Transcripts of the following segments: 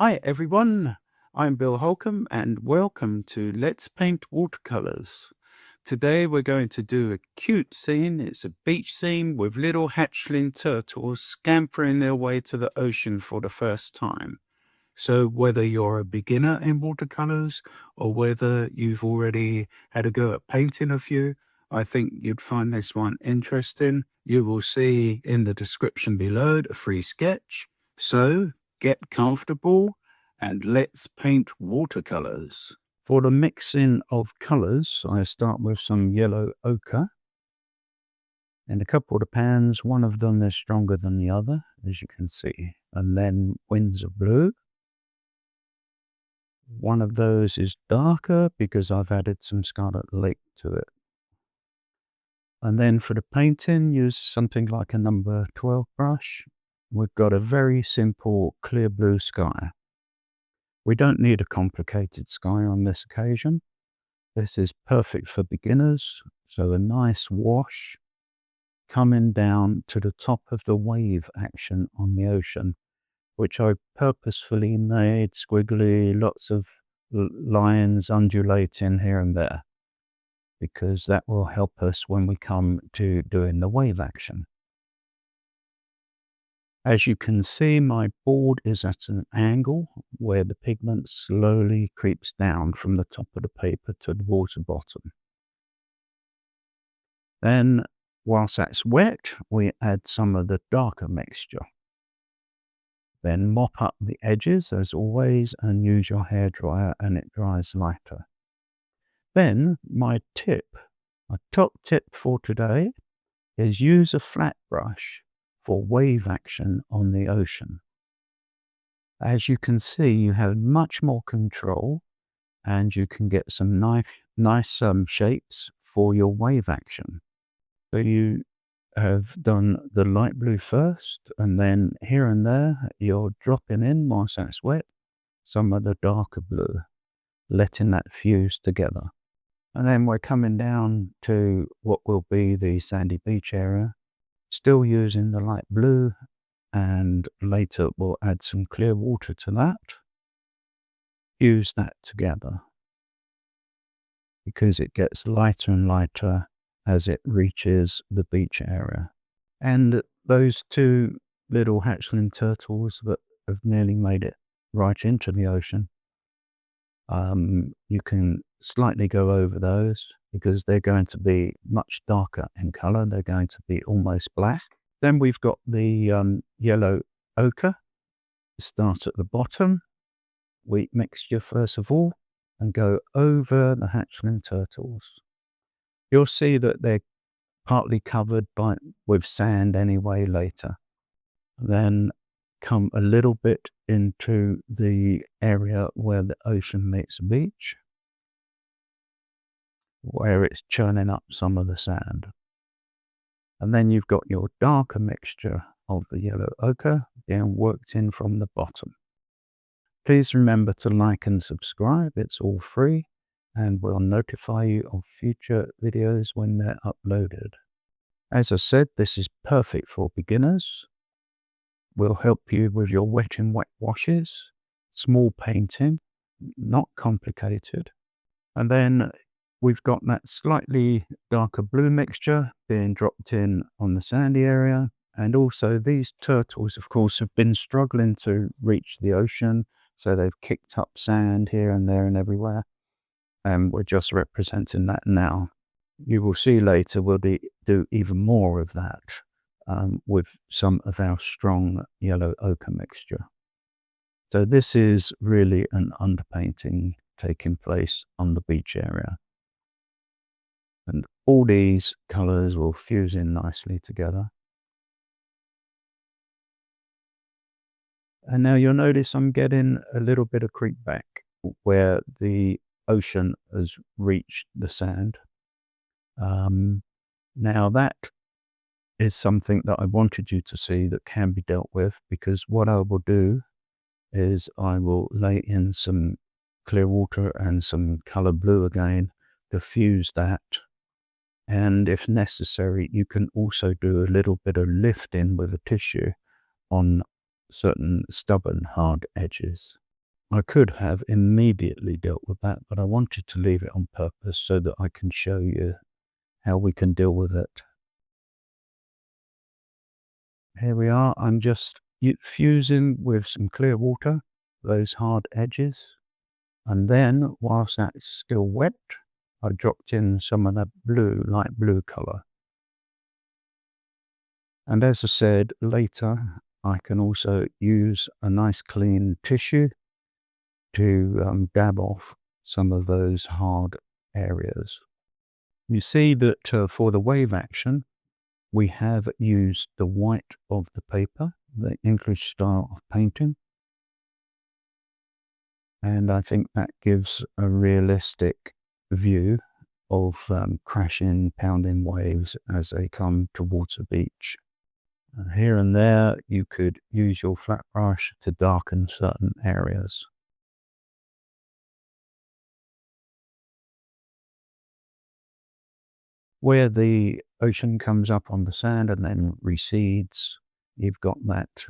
Hi everyone, I'm Bill Holcomb and welcome to Let's Paint Watercolors. Today we're going to do a cute scene. It's a beach scene with little hatchling turtles scampering their way to the ocean for the first time. So whether you're a beginner in watercolors or whether you've already had a go at painting a few, I think you'd find this one interesting. You will see in the description below a free sketch. So get comfortable and let's paint watercolors. For the mixing of colors, I start with some yellow ochre. And a couple of the pans, one of them is stronger than the other, as you can see. And then Winsor Blue. One of those is darker because I've added some Scarlet Lake to it. And then for the painting, use something like a number 12 brush. We've got a very simple clear blue sky. We don't need a complicated sky on this occasion. This is perfect for beginners. So a nice wash coming down to the top of the wave action on the ocean, which I purposefully made squiggly, lots of lines undulating here and there, because that will help us when we come to doing the wave action. As you can see, my board is at an angle where the pigment slowly creeps down from the top of the paper to the water bottom. Then, whilst that's wet, we add some of the darker mixture. Then mop up the edges as always and use your hairdryer and it dries lighter. Then my top tip for today is use a flat brush for wave action on the ocean. As you can see, you have much more control and you can get some nice shapes for your wave action. So you have done the light blue first, and then here and there you're dropping in, whilst that's wet, some of the darker blue, letting that fuse together. And then we're coming down to what will be the sandy beach area, still using the light blue, and later we'll add some clear water to that. Fuse that together because it gets lighter and lighter as it reaches the beach area. And those two little hatchling turtles that have nearly made it right into the ocean, you can slightly go over those because they're going to be much darker in color. They're going to be almost black. Then we've got the yellow ochre. Start at the bottom, wheat mixture first of all, and go over the hatchling turtles. You'll see that they're partly covered with sand anyway later. Then come a little bit into the area where the ocean meets the beach, where it's churning up some of the sand. And then you've got your darker mixture of the yellow ochre being worked in from the bottom. Please remember to like and subscribe. It's all free and will notify you of future videos when they're uploaded. As I said, this is perfect for beginners. Will help you with your wet and wet washes, small painting, not complicated. And then we've got that slightly darker blue mixture being dropped in on the sandy area. And also these turtles, of course, have been struggling to reach the ocean. So they've kicked up sand here and there and everywhere. And we're just representing that now. You will see later we'll do even more of that with some of our strong yellow ochre mixture. So this is really an underpainting taking place on the beach area. And all these colors will fuse in nicely together. And now you'll notice I'm getting a little bit of creep back where the ocean has reached the sand. Now that is something that I wanted you to see that can be dealt with, because what I will do is I will lay in some clear water and some color blue again to fuse that. And if necessary, you can also do a little bit of lifting with a tissue on certain stubborn hard edges. I could have immediately dealt with that, but I wanted to leave it on purpose so that I can show you how we can deal with it. Here we are. I'm just fusing with some clear water, those hard edges. And then, whilst that's still wet, I dropped in some of that blue, light blue colour. And as I said, later I can also use a nice clean tissue to dab off some of those hard areas. You see that for the wave action, we have used the white of the paper, the English style of painting. And I think that gives a realistic view of crashing, pounding waves as they come towards a beach. Here and there, you could use your flat brush to darken certain areas. Where the ocean comes up on the sand and then recedes, you've got that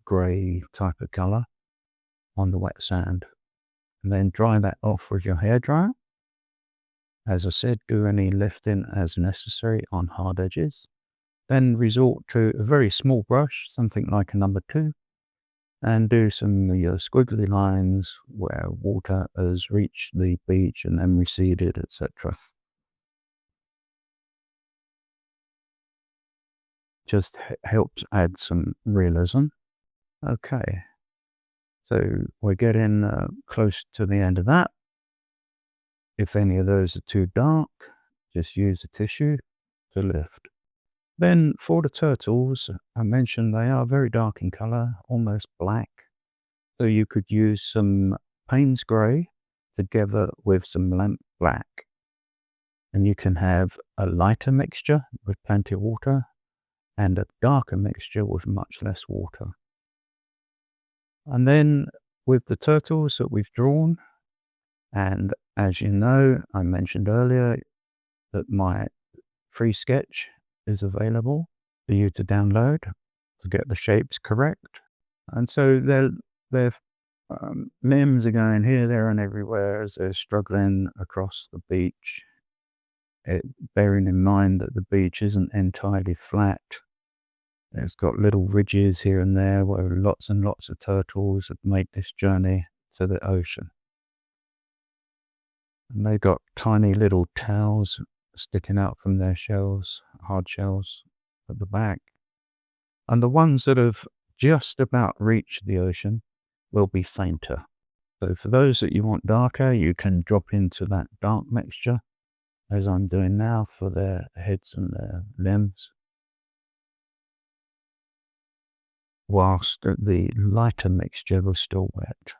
grey type of colour on the wet sand. And then dry that off with your hairdryer. As I said, do any lifting as necessary on hard edges. Then resort to a very small brush, something like a number 2, and do some squiggly lines where water has reached the beach and then receded, etc. Just helps add some realism. Okay, so we're getting close to the end of that. If any of those are too dark, just use a tissue to lift. Then for the turtles, I mentioned they are very dark in colour, almost black. So you could use some Paynes Grey together with some lamp black. And you can have a lighter mixture with plenty of water and a darker mixture with much less water. And then with the turtles that we've drawn, and as you know, I mentioned earlier that my free sketch is available for you to download to get the shapes correct. And so their limbs are going here, there, and everywhere as they're struggling across the beach. Bearing in mind that the beach isn't entirely flat. It's got little ridges here and there where lots and lots of turtles have made this journey to the ocean. And they've got tiny little tails sticking out from their shells, hard shells at the back. And the ones that have just about reached the ocean will be fainter. So for those that you want darker, you can drop into that dark mixture, as I'm doing now for their heads and their limbs, whilst the lighter mixture was still wet.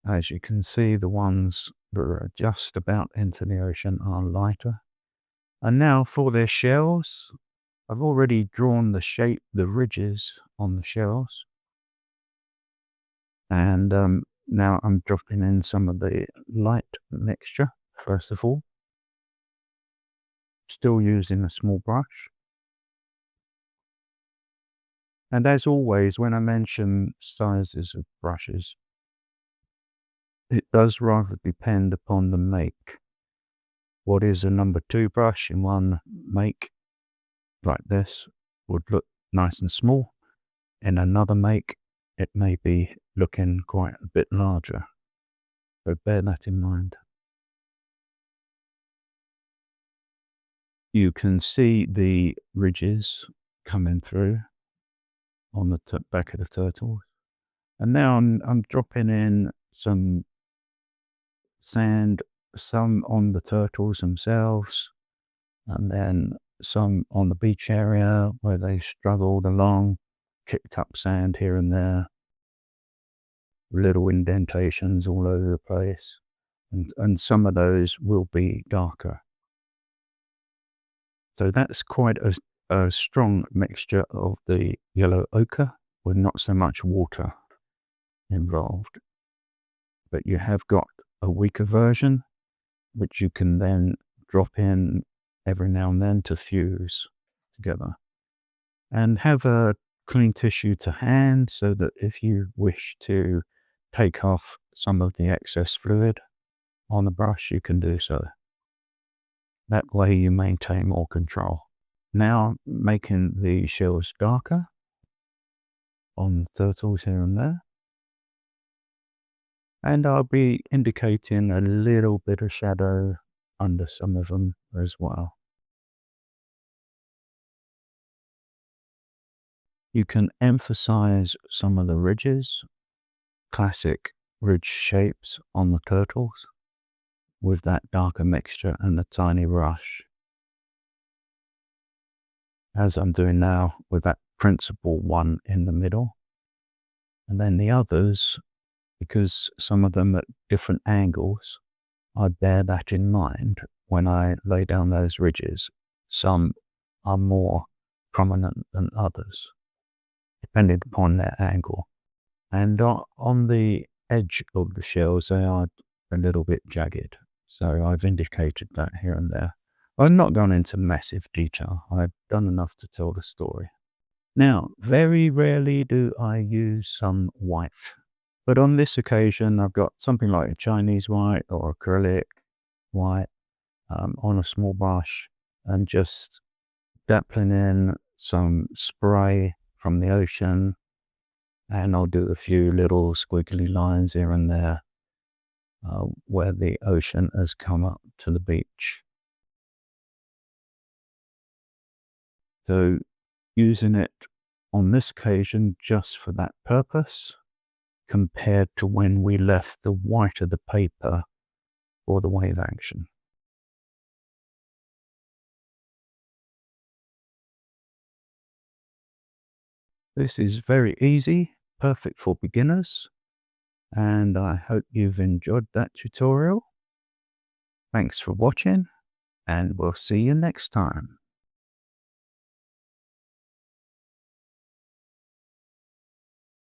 As you can see, the ones that are just about into the ocean are lighter. And now for their shells, I've already drawn the shape, the ridges on the shells. And now I'm dropping in some of the light mixture, first of all. Still using a small brush. And as always, when I mention sizes of brushes, it does rather depend upon the make. What is a number 2 brush in one make, like this, would look nice and small. In another make, it may be looking quite a bit larger. So bear that in mind. You can see the ridges coming through on the back of the turtle. And now I'm dropping in some sand, some on the turtles themselves, and then some on the beach area where they struggled along, kicked up sand here and there, little indentations all over the place, and some of those will be darker. So that's quite a strong mixture of the yellow ochre with not so much water involved. But you have got a weaker version, which you can then drop in every now and then to fuse together. And have a clean tissue to hand so that if you wish to take off some of the excess fluid on the brush, you can do so. That way you maintain more control. Now making the shells darker on the turtles here and there. And I'll be indicating a little bit of shadow under some of them as well. You can emphasize some of the ridges, classic ridge shapes on the turtles with that darker mixture and the tiny brush, as I'm doing now with that principal one in the middle. And then the others, because some of them at different angles, I bear that in mind when I lay down those ridges. Some are more prominent than others, depending upon their angle. And on the edge of the shells, they are a little bit jagged. So I've indicated that here and there. I've not gone into massive detail. I've done enough to tell the story. Now, very rarely do I use some white, but on this occasion, I've got something like a Chinese white or acrylic white on a small brush, and just dappling in some spray from the ocean, and I'll do a few little squiggly lines here and there where the ocean has come up to the beach. So using it on this occasion just for that purpose, compared to when we left the white of the paper for the wave action. This is very easy, perfect for beginners, and I hope you've enjoyed that tutorial. Thanks for watching, and we'll see you next time.